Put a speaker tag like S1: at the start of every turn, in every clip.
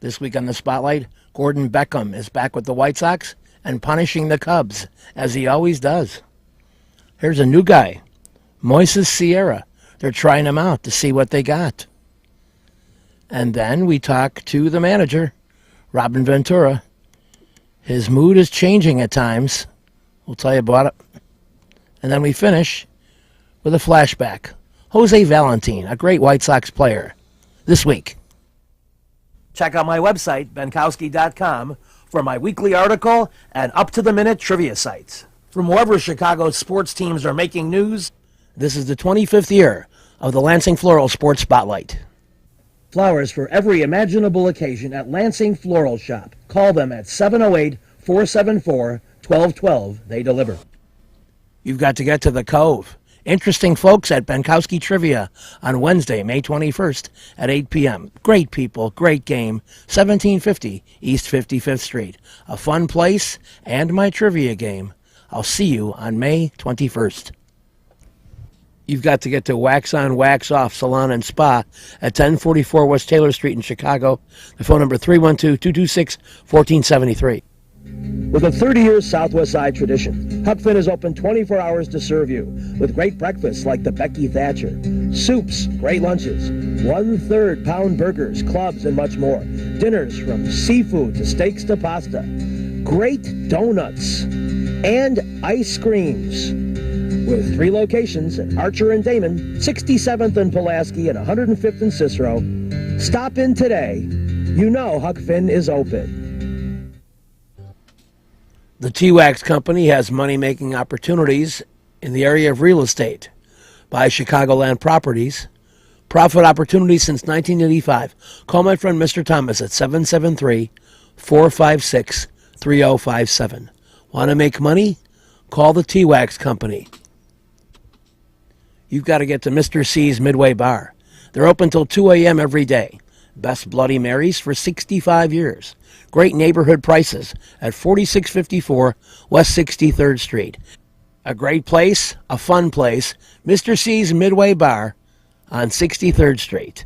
S1: This week on the Spotlight, Gordon Beckham is back with the White Sox and punishing the Cubs, as he always does. Here's a new guy, Moises Sierra. They're trying him out to see what they got. And then we talk to the manager, Robin Ventura. His mood is changing at times. We'll tell you about it. And then we finish with a flashback. Jose Valentin, a great White Sox player, this week. Check out my website, benkowski.com, for my weekly article and up-to-the-minute trivia sites. From wherever Chicago's sports teams are making news, this is the 25th year of the Lansing Floral Sports Spotlight. Flowers for every imaginable occasion at Lansing Floral Shop. Call them at 708-474-1212. They deliver. You've got to get to the Cove. Interesting folks at Benkowski Trivia on Wednesday, May 21st at 8 p.m. Great people, great game, 1750 East 55th Street. A fun place and my trivia game. I'll see you on May 21st. You've got to get to Wax On, Wax Off Salon and Spa at 1044 West Taylor Street in Chicago. The phone number 312-226-1473. With a 30-year Southwest Side tradition, Huck Finn is open 24 hours to serve you with great breakfasts like the Becky Thatcher, soups, great lunches, 1/3 pound burgers, clubs, and much more. Dinners from seafood to steaks to pasta, great donuts, and ice creams. With 3 locations at Archer and Damon, 67th and Pulaski, and 105th and Cicero. Stop in today. You know Huck Finn is open. The T-Wax Company has money-making opportunities in the area of real estate. Buy Chicagoland properties. Profit opportunities since 1985. Call my friend Mr. Thomas at 773-456-3057. Want to make money? Call the T-Wax Company. You've got to get to Mr. C's Midway Bar. They're open till 2 a.m. every day. Best Bloody Marys for 65 years. Great neighborhood prices at 4654 West 63rd Street. A great place, a fun place, Mr. C's Midway Bar on 63rd Street.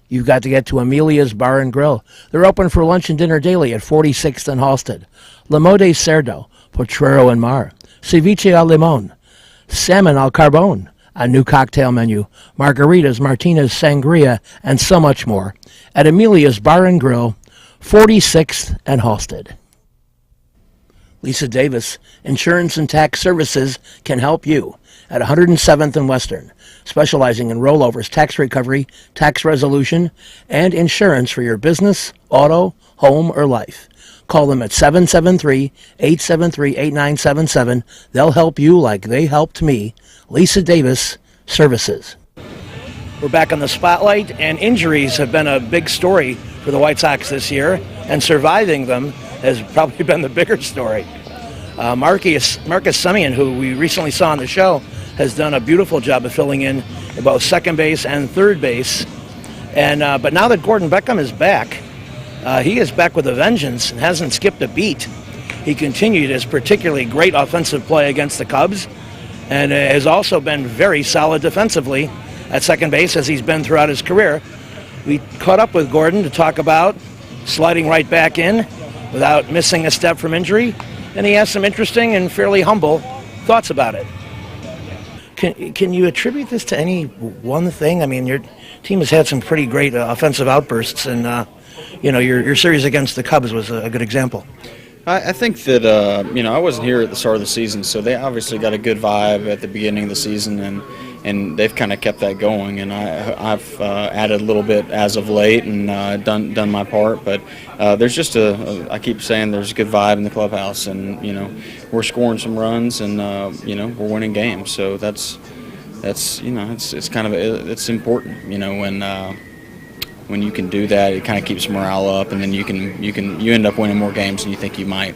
S1: You've got to get to Amelia's Bar and Grill. They're open for lunch and dinner daily at 46th and Halsted. Limode Cerdo, Potrero and Mar, Ceviche al Limon, Salmon al Carbone, a new cocktail menu, margaritas, martinis, sangria, and so much more at Amelia's Bar and Grill, 46th and Halsted. Lisa Davis, Insurance and Tax Services, can help you at 107th and Western, specializing in rollovers, tax recovery, tax resolution, and insurance for your business, auto, home, or life. Call them at 773-873-8977. They'll help you like they helped me. Lisa Davis Services. We're back on the Spotlight, and injuries have been a big story for the White Sox this year, and surviving them has probably been the bigger story. Marcus Semien, who we recently saw on the show, has done a beautiful job of filling in both second base and third base. And but now that Gordon Beckham is back, he is back with a vengeance and hasn't skipped a beat. He continued his particularly great offensive play against the Cubs, and has also been very solid defensively at second base as he's been throughout his career. We caught up with Gordon to talk about sliding right back in without missing a step from injury, and he has some interesting and fairly humble thoughts about it. Can you attribute this to any one thing? I mean, your team has had some pretty great offensive outbursts, and your series against the Cubs was a good example.
S2: I think that, I wasn't here at the start of the season, so they obviously got a good vibe at the beginning of the season, and they've kind of kept that going. And I've added a little bit as of late and done my part. But there's just I keep saying there's a good vibe in the clubhouse, and, we're scoring some runs, and, we're winning games. So that's it's kind of, it's important, when you can do that, it kind of keeps morale up, and then you end up winning more games than you think you might.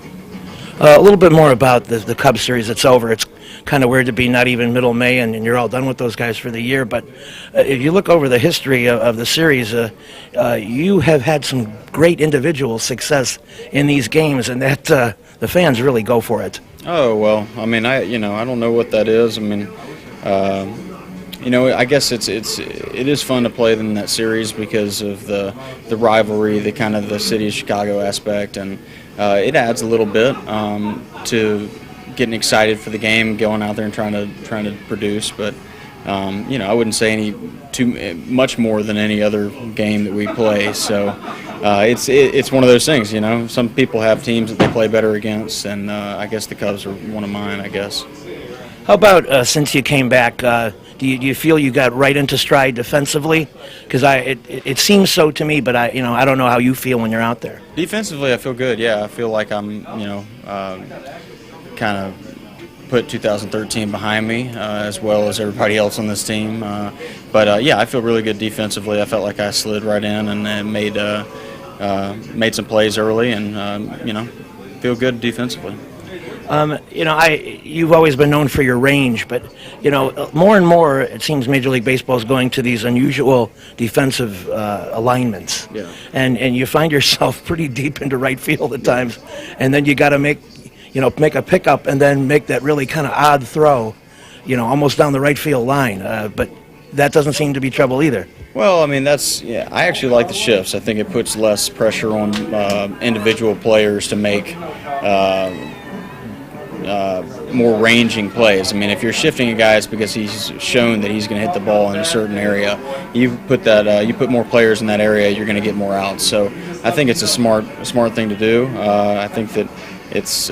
S1: A little bit more about the Cubs series. It's over. It's kind of weird to be not even middle May and you're all done with those guys for the year. But if you look over the history of the series, you have had some great individual success in these games, and that the fans really go for it.
S2: Oh well, I mean, I don't know what that is. I mean, I guess it is fun to play them in that series because of the rivalry, the kind of the city of Chicago aspect, and it adds a little bit to getting excited for the game, going out there and trying to produce. But I wouldn't say too much more than any other game that we play. So it's one of those things. Some people have teams that they play better against, and I guess the Cubs are one of mine, I guess.
S1: How about since you came back? Do you feel you got right into stride defensively? Because it seems so to me, but I don't know how you feel when you're out there.
S2: Defensively, I feel good. Yeah, I feel like I'm kind of put 2013 behind me as well as everybody else on this team. But I feel really good defensively. I felt like I slid right in and made some plays early, and feel good defensively.
S1: You've always been known for your range, but more and more it seems Major League Baseball is going to these unusual defensive alignments,
S2: yeah.
S1: and you find yourself pretty deep into right field at times, and then you got to make a pickup and then make that really kind of odd throw, almost down the right field line, but that doesn't seem to be trouble either.
S2: Well, I actually like the shifts. I think it puts less pressure on individual players to make more ranging plays. If you're shifting a guy, it's because he's shown that he's going to hit the ball in a certain area. You put more players in that area, you're going to get more outs. So I think it's a smart thing to do. I think that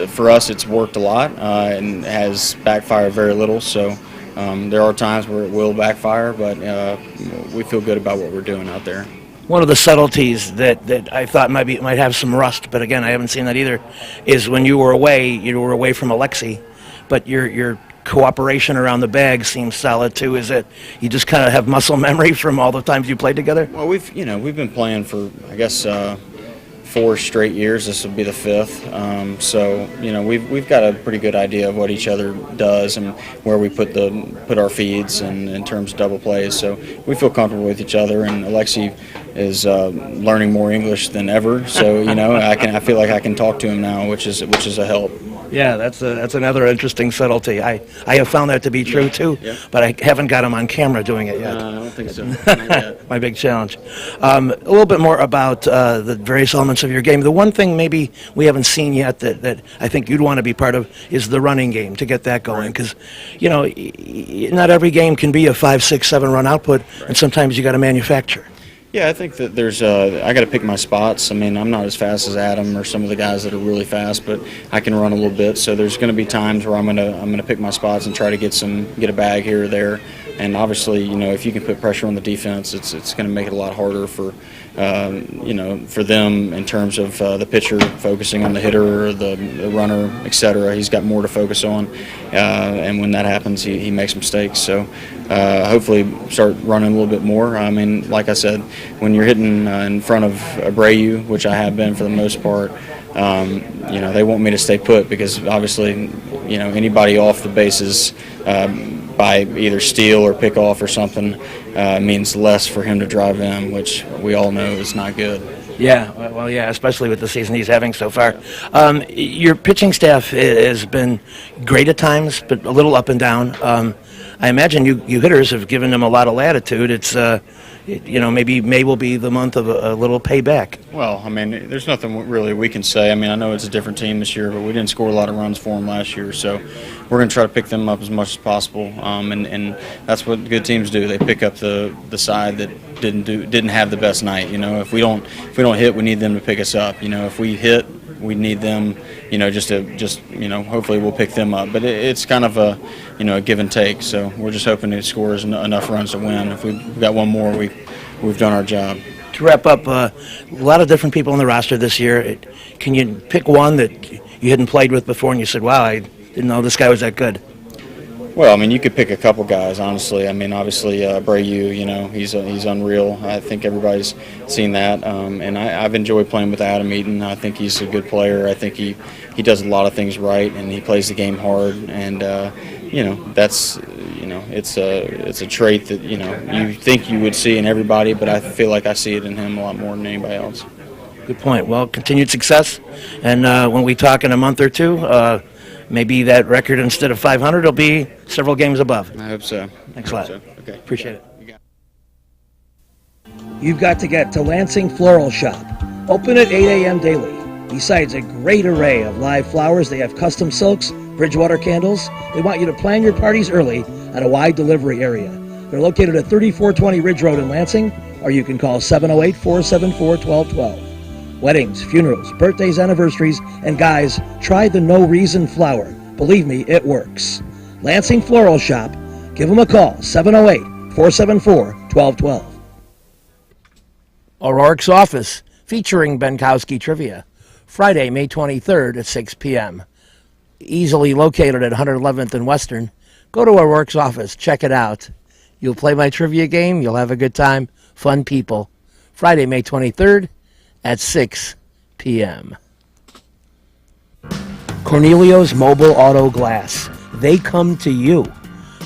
S2: for us it's worked a lot and has backfired very little. So there are times where it will backfire, but we feel good about what we're doing out there.
S1: One of the subtleties that I thought might have some rust, but again, I haven't seen that either, is when you were away from Alexi, but your cooperation around the bag seems solid too. Is it you just kind of have muscle memory from all the times you played together?
S2: Well, we've been playing for, I guess, 4 straight years. This will be the 5th. So we've got a pretty good idea of what each other does and where we put our feeds and in terms of double plays. So we feel comfortable with each other. And Alexi is learning more English than ever. So I feel like I can talk to him now, which is a help.
S1: Yeah, that's another interesting subtlety. I have found that to be true too,
S2: yeah.
S1: But I haven't got him on camera doing it yet.
S2: I don't think so. Not yet.
S1: My big challenge. A little bit more about the various elements of your game. The one thing maybe we haven't seen yet that I think you'd want to be part of is the running game, to get that going. Because not every game can be a 5, 6, 7 run output, right. And sometimes you got to manufacture.
S2: Yeah, I think that there's I got to pick my spots. I'm not as fast as Adam or some of the guys that are really fast, but I can run a little bit. So there's going to be times where I'm going to pick my spots and try to get a bag here or there. And obviously, if you can put pressure on the defense, it's going to make it a lot harder for for them in terms of the pitcher focusing on the hitter or the runner, etc. He's got more to focus on, and when that happens, he makes mistakes. So hopefully start running a little bit more. Like I said, when you're hitting in front of Abreu, which I have been for the most part, they want me to stay put because obviously, anybody off the bases by either steal or pick off or something means less for him to drive in, which we all know is not good.
S1: Yeah, well, yeah, especially with the season he's having so far. Your pitching staff has been great at times, but a little up and down. I imagine you hitters have given them a lot of latitude. It's maybe May will be the month of a little payback.
S2: Well, there's nothing really we can say. I know it's a different team this year, but we didn't score a lot of runs for them last year, so we're going to try to pick them up as much as possible. And that's what good teams do. They pick up the side that didn't have the best night. If we don't hit, we need them to pick us up. If we hit, we need them, hopefully we'll pick them up. But it's kind of a give and take. So we're just hoping it scores enough runs to win. If we've got one more, we've done our job.
S1: To wrap up, a lot of different people on the roster this year. Can you pick one that you hadn't played with before and you said, wow, I didn't know this guy was that good?
S2: Well, you could pick a couple guys, honestly. Obviously, Abreu, he's unreal. I think everybody's seen that. And I've enjoyed playing with Adam Eaton. I think he's a good player. I think he does a lot of things right, and he plays the game hard. And, that's, it's a trait that, you think you would see in everybody, but I feel like I see it in him a lot more than anybody else.
S1: Good point. Well, continued success. And when we talk in a month or two, maybe that record instead of 500 will be several games above.
S2: I hope so.
S1: Thanks a lot.
S2: So. Okay.
S1: Appreciate it.
S2: You got
S1: You've got to get to Lansing Floral Shop. Open at 8 a.m. daily. Besides a great array of live flowers, they have custom silks, Bridgewater candles. They want you to plan your parties early at a wide delivery area. They're located at 3420 Ridge Road in Lansing, or you can call 708-474-1212. Weddings, funerals, birthdays, anniversaries, and guys, try the No Reason flower. Believe me, it works. Lansing Floral Shop. Give them a call, 708-474-1212. O'Rourke's Office, featuring Benkowski Trivia, Friday, May 23rd at 6 p.m. Easily located at 111th and Western. Go to O'Rourke's Office, check it out. You'll play my trivia game, you'll have a good time, fun people. Friday, May 23rd at 6 p.m. Cornelio's Mobile Auto Glass. They come to you.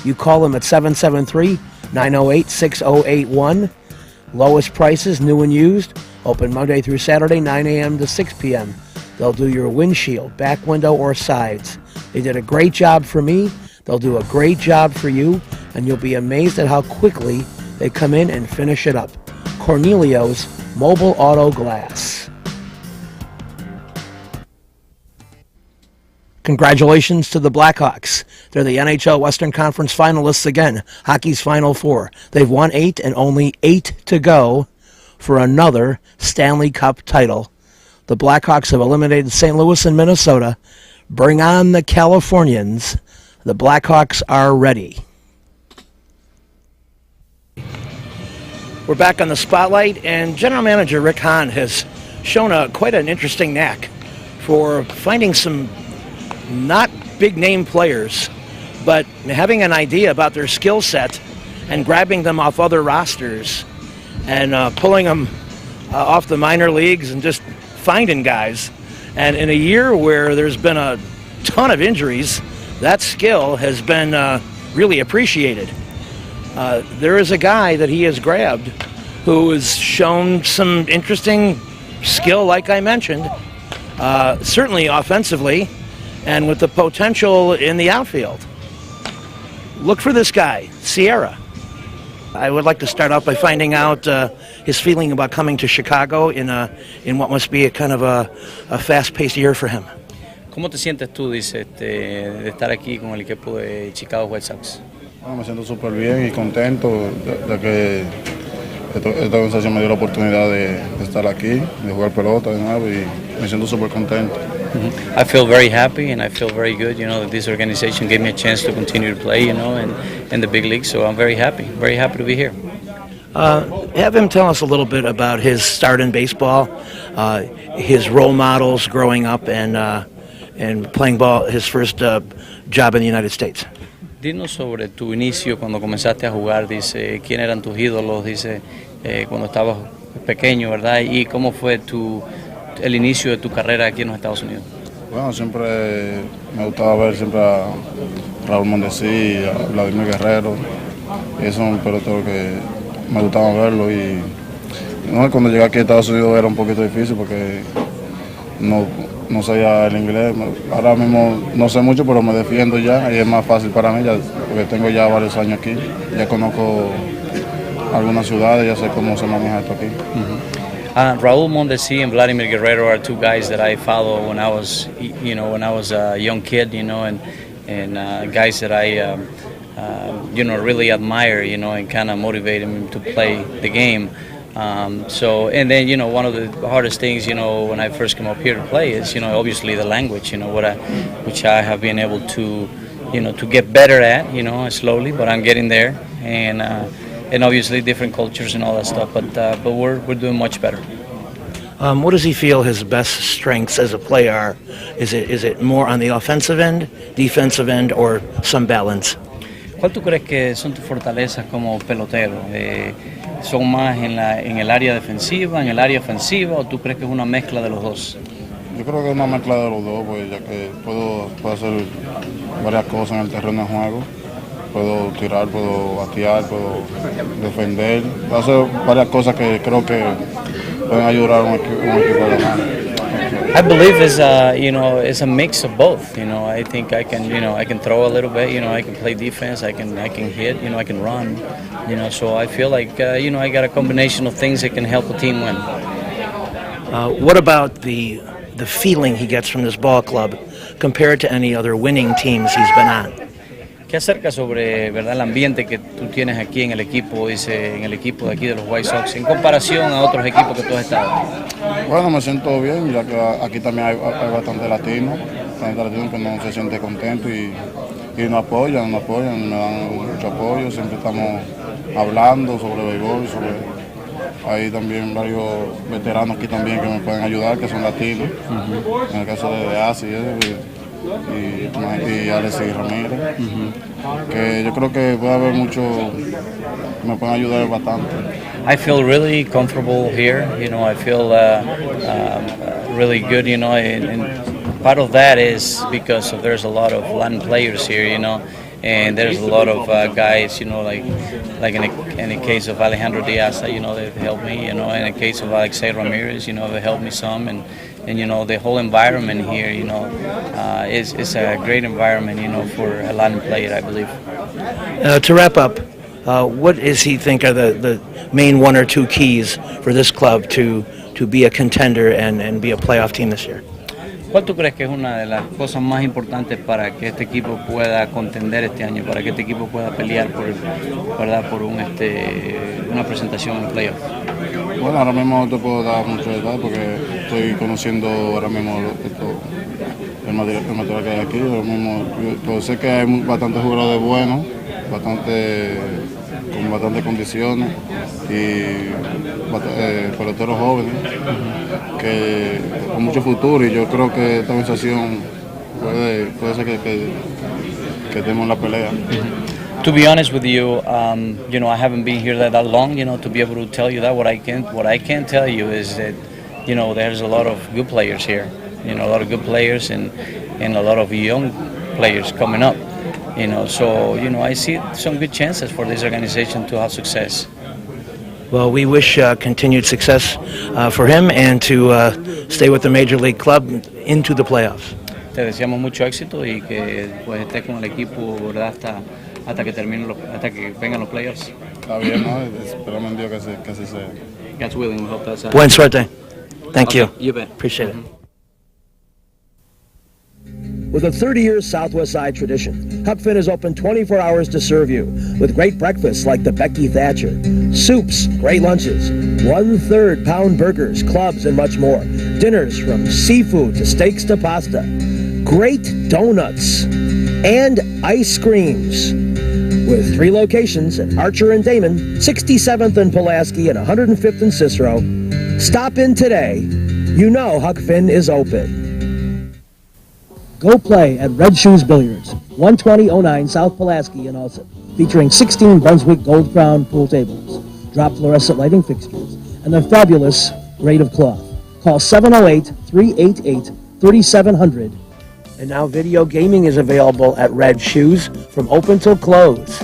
S1: You call them at 773-908-6081. Lowest prices, new and used. Open Monday through Saturday, 9 a.m. to 6 p.m. They'll do your windshield, back window, or sides. They did a great job for me. They'll do a great job for you, and you'll be amazed at how quickly they come in and finish it up. Cornelio's Mobile Auto Glass. Congratulations to the Blackhawks. They're the NHL Western Conference finalists again. Hockey's Final Four. They've won 8 and only 8 to go for another Stanley Cup title. The Blackhawks have eliminated St. Louis and Minnesota. Bring on the Californians. The Blackhawks are ready. We're back on the spotlight, and General Manager Rick Hahn has shown quite an interesting knack for finding some not big-name players, but having an idea about their skill set and grabbing them off other rosters and pulling them off the minor leagues and just finding guys. And in a year where there's been a ton of injuries, that skill has been really appreciated. There is a guy that he has grabbed who has shown some interesting skill, like I mentioned, certainly offensively, and with the potential in the outfield. Look for this guy, Sierra. I would like to start off by finding out his feeling about coming to Chicago in what must be a kind of a fast-paced year for him.
S3: ¿Cómo te sientes tú, dice, de estar aquí con el equipo de Chicago White Sox?
S4: Bueno, me siento súper bien y contento de que esta organización me dio la oportunidad de estar aquí, de jugar pelota de nuevo, y me siento súper contento.
S3: I feel very happy and I feel very good, that this organization gave me a chance to continue to play, in the big league. So I'm very happy to be here.
S1: Have him tell us a little bit about his start in baseball, his role models growing up, and playing ball, his first job in the United States.
S3: Dinos sobre tu inicio cuando comenzaste a jugar, dice, quién eran tus ídolos, dice, cuando estabas pequeño, ¿verdad? Y cómo fue el inicio de tu carrera aquí en los Estados Unidos.
S4: Bueno, siempre me gustaba ver siempre a Raúl Mondesi, a Vladimir Guerrero, y eso es un pelotero que me gustaba verlo, y cuando llegué aquí a Estados Unidos era un poquito difícil porque no sabía el inglés. Ahora mismo no sé mucho, pero me defiendo ya y es más fácil para mí, porque tengo ya varios años aquí, ya conozco algunas ciudades, ya sé cómo se maneja esto aquí.
S3: Raúl Mondesi and Vladimir Guerrero are two guys that I follow when I was a young kid, and guys that I really admire, and kind of motivate him to play the game. And then, one of the hardest things, when I first come up here to play is, obviously the language, which I have been able to, to get better at, slowly, but I'm getting there. And obviously different cultures and all that stuff, but we're doing much better.
S1: What does he feel his best strengths as a player are? Is it more on the offensive end, defensive end, or some balance?
S3: ¿Cuál tú crees que son tus fortalezas como pelotero? ¿Son más en el área defensiva, en el área ofensiva, o tú crees que es una mezcla de los dos?
S4: Yo creo que es una mezcla de los dos, pues, ya que puedo hacer varias cosas en el terreno de juego. Puedo tirar, puedo batear, puedo defender, puedo hacer varias cosas que creo que pueden ayudar a un equipo a ganar.
S3: I believe it's a mix of both. I think I can throw a little bit. I can play defense. I can hit. I can run. So I feel like I got a combination of things that can help the team win.
S1: What about the feeling he gets from this ball club compared to any other winning teams he's been on?
S3: ¿Qué acerca sobre, verdad, el ambiente que tú tienes aquí en el equipo, en el equipo de aquí de los White Sox, en comparación a otros equipos que tú has estado?
S4: Bueno, me siento bien, ya que aquí también hay bastante latinos que no se sienten contentos y nos apoyan, me dan mucho apoyo, siempre estamos hablando sobre béisbol, hay también varios veteranos aquí también que me pueden ayudar, que son latinos, en el caso de Asi y Alexis Ramírez, que yo creo que puede haber mucho, me pueden ayudar bastante.
S3: I feel really comfortable here, I feel really good, and part of that is because there's a lot of Latin players here, and there's a lot of guys, like in the case of Alejandro Diaz, they've helped me, in the case of Alexei Ramirez, they helped me some, and the whole environment here, is a great environment, for a Latin player, I believe.
S1: To wrap up, what does he think are the main one or two keys for this club to be a contender and be a playoff team this year?
S3: ¿Cuál tú crees que es una de las cosas más importantes para que este equipo pueda contender este año, para que este equipo pueda pelear por una presentación en playoff?
S4: Bueno, ahora mismo no te puedo dar mucho detalle porque estoy conociendo ahora mismo el material que hay aquí. Ahora mismo, yo sé que hay bastantes jugadores buenos, con bastantes condiciones y peloteros jóvenes con mucho futuro, y yo creo que esta organización puede ser que demos la pelea.
S3: To be honest with you, I haven't been here that long, to be able to tell you that. What I can tell you is that, there's a lot of good players here, a lot of good players and a lot of young players coming up, so, I see some good chances for this organization to have success.
S1: Well, we wish continued success for him and to stay with the Major League club into the playoffs.
S3: Te deseamos mucho éxito y que pues estés con el equipo, ¿verdad? hasta que vengan los playoffs.
S4: Está bien, ¿no? Esperamos en Dios que así sea.
S3: God's willing, we hope that's
S1: Buen suerte. Thank
S3: okay,
S1: you.
S3: You bet.
S1: Appreciate it. With a 30-year Southwest Side tradition, Huck Finn is open 24 hours to serve you with great breakfasts like the Becky Thatcher, soups, great lunches, 1/3 pound burgers, clubs, and much more. Dinners from seafood to steaks to pasta, great donuts, and ice creams. With 3 locations at Archer and Damon, 67th and Pulaski, and 105th and Cicero. Stop in today. You know Huck Finn is open. Go play at Red Shoes Billiards, 12009 South Pulaski in Alsip, featuring 16 Brunswick Gold Crown pool tables, drop fluorescent lighting fixtures, and a fabulous grade of cloth. Call 708-388-3700. And now video gaming is available at Red Shoes from open till close.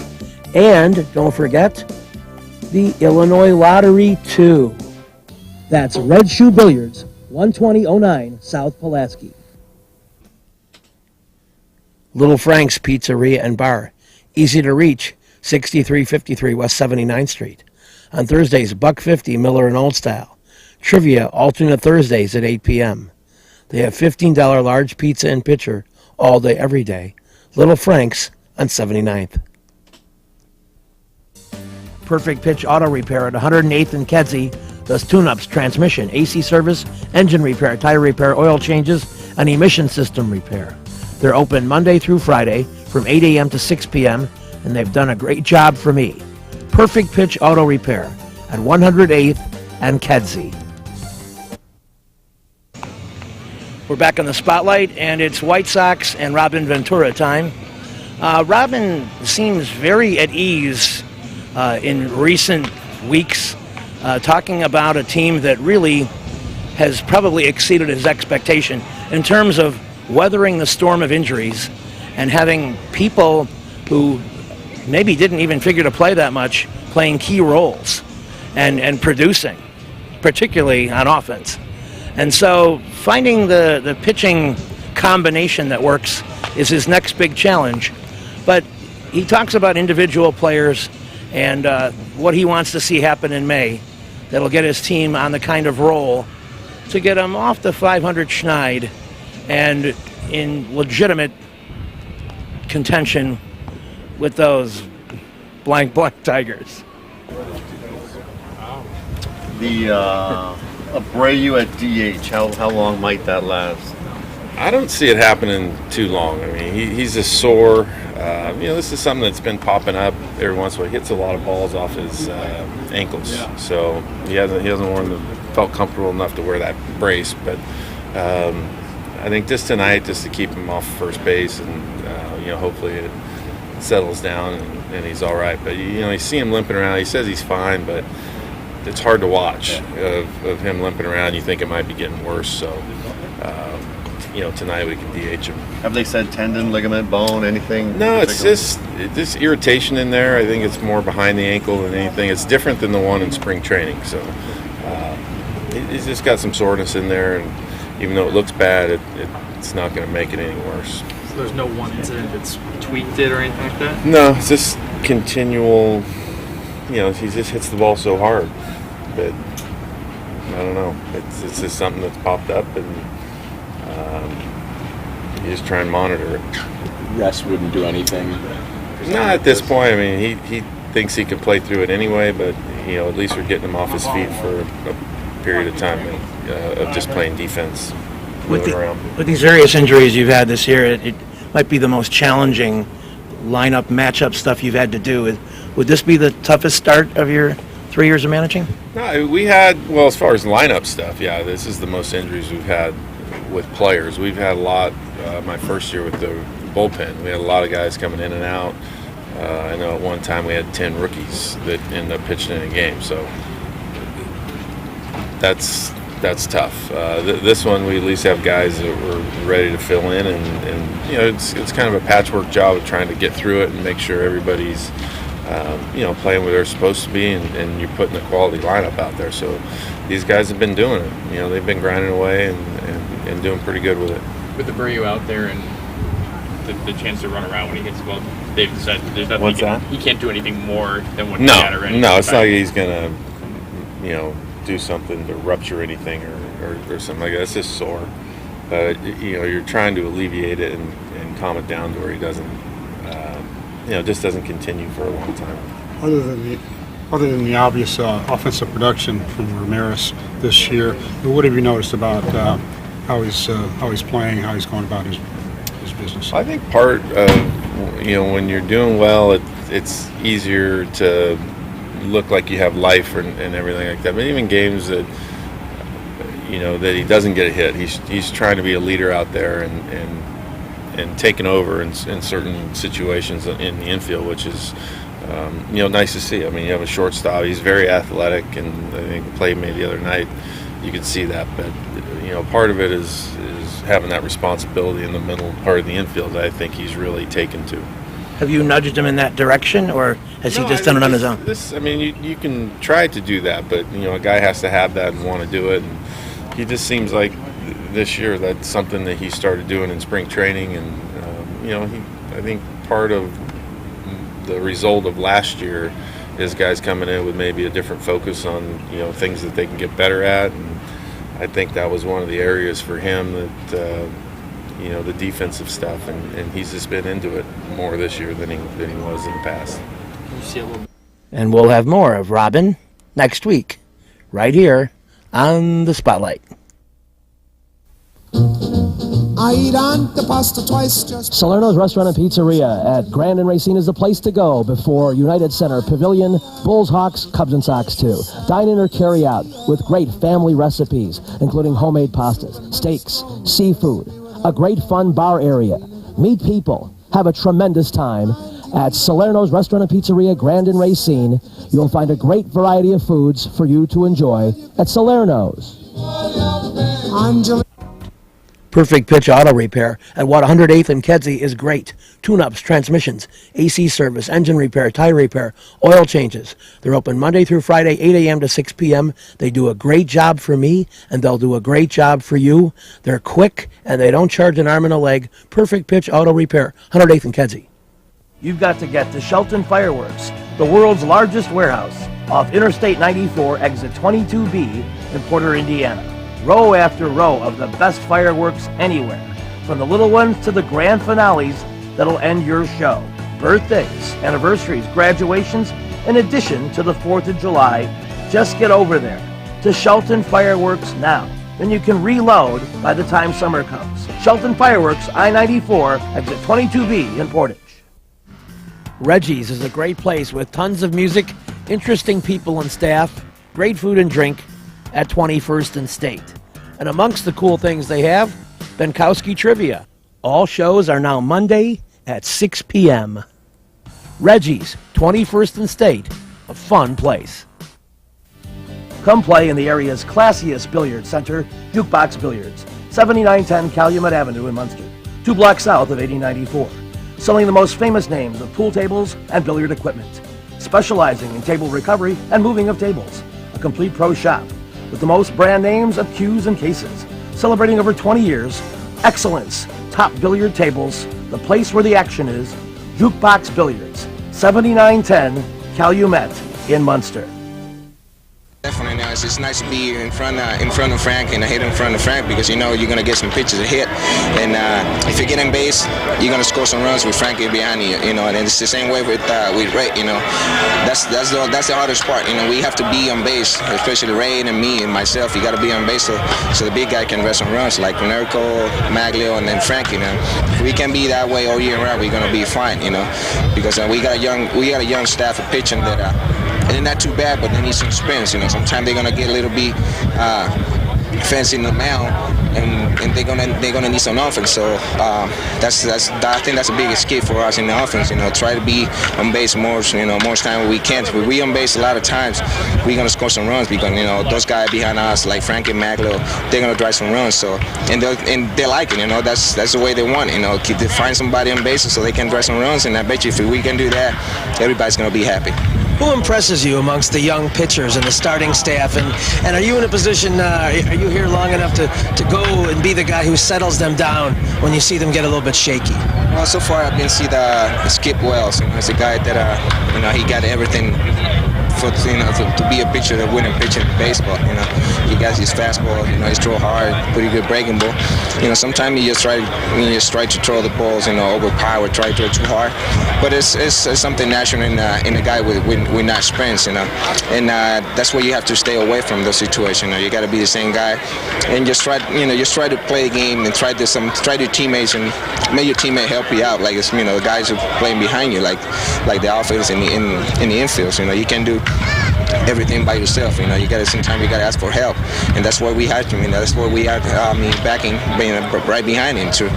S1: And don't forget the Illinois Lottery too. That's Red Shoe Billiards, 12009 South Pulaski. Little Frank's Pizzeria and Bar, easy to reach, 6353 West 79th Street. On Thursdays, $1.50 Miller and Old Style. Trivia alternate Thursdays at 8 p.m. They have $15 large pizza and pitcher all day, every day. Little Frank's on 79th. Perfect Pitch Auto Repair at 108th and Kedzie does tune-ups, transmission, AC service, engine repair, tire repair, oil changes, and emission system repair. They're open Monday through Friday from 8 a.m. to 6 p.m., and they've done a great job for me. Perfect Pitch Auto Repair at 108th and Kedzie. We're back on the spotlight, and it's White Sox and Robin Ventura time. Robin seems very at ease in recent weeks, talking about a team that really has probably exceeded his expectation in terms of weathering the storm of injuries and having people who maybe didn't even figure to play that much playing key roles and producing, particularly on offense. And so finding the pitching combination that works is his next big challenge. But he talks about individual players and what he wants to see happen in May that'll get his team on the kind of roll to get him off the 500 schneid and in legitimate contention with those blank Tigers.
S5: The Abreu at DH, how long might that last?
S6: I don't see it happening too long. I mean, he's a sore. This is something that's been popping up every once in a while. He hits a lot of balls off his ankles, so he hasn't felt comfortable enough to wear that brace. But I think just tonight, just to keep him off first base, and hopefully it settles down and he's all right. But you see him limping around. He says he's fine, but it's hard to watch of him limping around. You think it might be getting worse. So. Tonight we can DH him.
S5: Have they said tendon, ligament, bone, anything?
S6: No, it's just irritation in there. I think it's more behind the ankle than anything. It's different than the one in spring training. So he's just got some soreness in there, and even though it looks bad, it's not going to make it any worse.
S7: So there's no one incident that's tweaked it or anything like that?
S6: No, it's just continual. He just hits the ball so hard that I don't know. It's just something that's popped up, and you just try and monitor it.
S8: Rest wouldn't do anything.
S6: Not at this point. I mean, he thinks he can play through it anyway, but at least we're getting him off his feet for a period of time of just playing defense, moving around.
S1: With these various injuries you've had this year, it might be the most challenging lineup matchup stuff you've had to do. Would this be the toughest start of your 3 years of managing?
S6: No, we had, as far as lineup stuff, yeah, this is the most injuries we've had with players. We've had a lot. My first year with the bullpen, we had a lot of guys coming in and out. I know at one time we had 10 rookies that ended up pitching in a game, so that's tough. This one, we at least have guys that were ready to fill in, and it's kind of a patchwork job of trying to get through it and make sure everybody's playing where they're supposed to be, and you're putting a quality lineup out there. So these guys have been doing it. They've been grinding away and doing pretty good with it.
S7: With Abreu out there and the chance to run around when he hits the ball, they've said there's nothing he can't do anything more than what he had already.
S6: No, it's not like he's gonna do something to rupture anything or something like that. It's just sore. But you're trying to alleviate it and calm it down to where he doesn't just doesn't continue for a long time.
S9: Other than the obvious offensive production from Ramirez this year, what have you noticed about how he's playing, how he's going about his business?
S6: I think part of when you're doing well, it's easier to look like you have life and everything like that. But even games that that he doesn't get a hit, he's trying to be a leader out there and taking over in certain situations in the infield, which is nice to see. I mean, you have a shortstop. He's very athletic, and I think the play made the other night, you could see that. But part of it is having that responsibility in the middle part of the infield that I think he's really taken to.
S1: Have you nudged him in that direction, or has he just done it on his own?
S6: You can try to do that, but a guy has to have that and want to do it. And he just seems like this year that's something that he started doing in spring training, and I think part of the result of last year is guys coming in with maybe a different focus on things that they can get better at, and I think that was one of the areas for him that the defensive stuff, and he's just been into it more this year than he was in the past.
S1: And we'll have more of Robin next week, right here on The Spotlight.
S10: I eat on the pasta twice.
S11: Salerno's Restaurant and Pizzeria at Grand and Racine is the place to go before United Center Pavilion, Bulls, Hawks, Cubs, and Sox too. Dine in or carry out with great family recipes, including homemade pastas, steaks, seafood, a great fun bar area. Meet people. Have a tremendous time. At Salerno's Restaurant and Pizzeria, Grand and Racine, you'll find a great variety of foods for you to enjoy at Salerno's.
S1: Perfect Pitch Auto Repair at 108th and Kedzie is great. Tune-ups, transmissions, AC service, engine repair, tire repair, oil changes. They're open Monday through Friday, 8 a.m. to 6 p.m. They do a great job for me, and they'll do a great job for you. They're quick, and they don't charge an arm and a leg. Perfect Pitch Auto Repair, 108th and Kedzie. You've got to get to Shelton Fireworks, the world's largest warehouse, off Interstate 94, exit 22B in Porter, Indiana. Row after row of the best fireworks anywhere, from the little ones to the grand finales that'll end your show. Birthdays, anniversaries, graduations, in addition to the 4th of July. Just get over there to Shelton Fireworks now. Then you can reload by the time summer comes. Shelton Fireworks, I-94, exit 22B in Portage. Reggie's is a great place with tons of music, interesting people and staff, great food and drink at 21st and State. And amongst the cool things they have, Benkowski Trivia. All shows are now Monday at 6 p.m. Reggie's, 21st and State, a fun place. Come play in the area's classiest billiard center, Jukebox Billiards, 7910 Calumet Avenue in Munster, 2 blocks south of 8094. Selling the most famous names of pool tables and billiard equipment. Specializing in table recovery and moving of tables. A complete pro shop with the most brand names of cues and cases. Celebrating over 20 years. Excellence. Top billiard tables. The place where the action is. Jukebox Billiards. 7910 Calumet in Munster.
S12: Definitely, it's nice to be in front of Frank and hit in front of Frank because you know you're gonna get some pitches to hit, and if you get in base, you're gonna score some runs with Frankie behind you, you know. And it's the same way with Ray, you know. That's the hardest part, you know. We have to be on base, especially Ray and me and myself. You got to be on base so the big guy can rest some runs like Nerco, Maglio, and then Frankie. You know, if we can be that way all year round, we're gonna be fine, you know, because we got a young staff of pitching that. And they're not too bad, but they need some experience. You know, sometimes they're gonna get a little bit fancy in the mound, and they're gonna need some offense. So I think that's the biggest key for us in the offense. You know, try to be on base more time we can. If we on base a lot of times, we're gonna score some runs because you know those guys behind us like Frankie Maglio, they're gonna drive some runs. So and they like it. You know, that's the way they want. You know, to find somebody on base so they can drive some runs. And I bet you if we can do that, everybody's gonna be happy.
S11: Who impresses you amongst the young pitchers and the starting staff? And are you in a position, are you here long enough to go and be the guy who settles them down when you see them get a little bit shaky?
S12: Well, so far I've been see the Skip Wells. You know, he's a guy that, you know, he got everything for, you know, to be a pitcher, a winning pitcher in baseball. You know, he got his fastball, you know, he's throw hard, pretty good breaking ball. You know, sometimes you just try to throw the balls, you know, overpower, try to throw too hard. But it's something natural in a guy with not sprints, you know, and that's where you have to stay away from those situations. You know, you got to be the same guy, and just try to play a game and try to teammates and make your teammate help you out. Like it's, you know, the guys who are playing behind you, like the offense in the infield. You know, you can do everything by yourself. You know, sometimes you gotta ask for help, and that's what we had to. You know, that's what we had. Backing, being right behind him to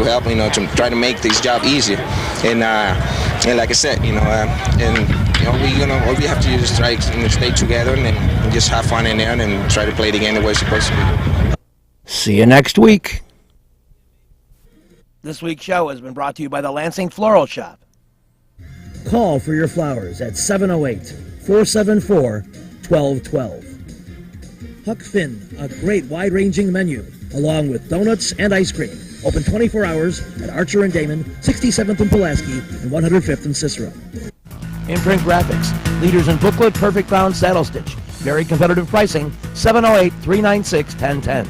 S12: help. You know, to try to make this job easier. And like I said, you know, all we have to do is try to stay together and just have fun in there and try to play the game the way it's supposed to be.
S1: See you next week. This week's show has been brought to you by the Lansing Floral Shop. Call for your flowers at 708-474-1212. Huck Finn, a great wide-ranging menu, along with donuts and ice cream. Open 24 hours at Archer and Damon, 67th and Pulaski, and 105th and Cicero. Imprint Graphics, leaders in booklet, perfect bound saddle stitch. Very competitive pricing, 708-396-1010.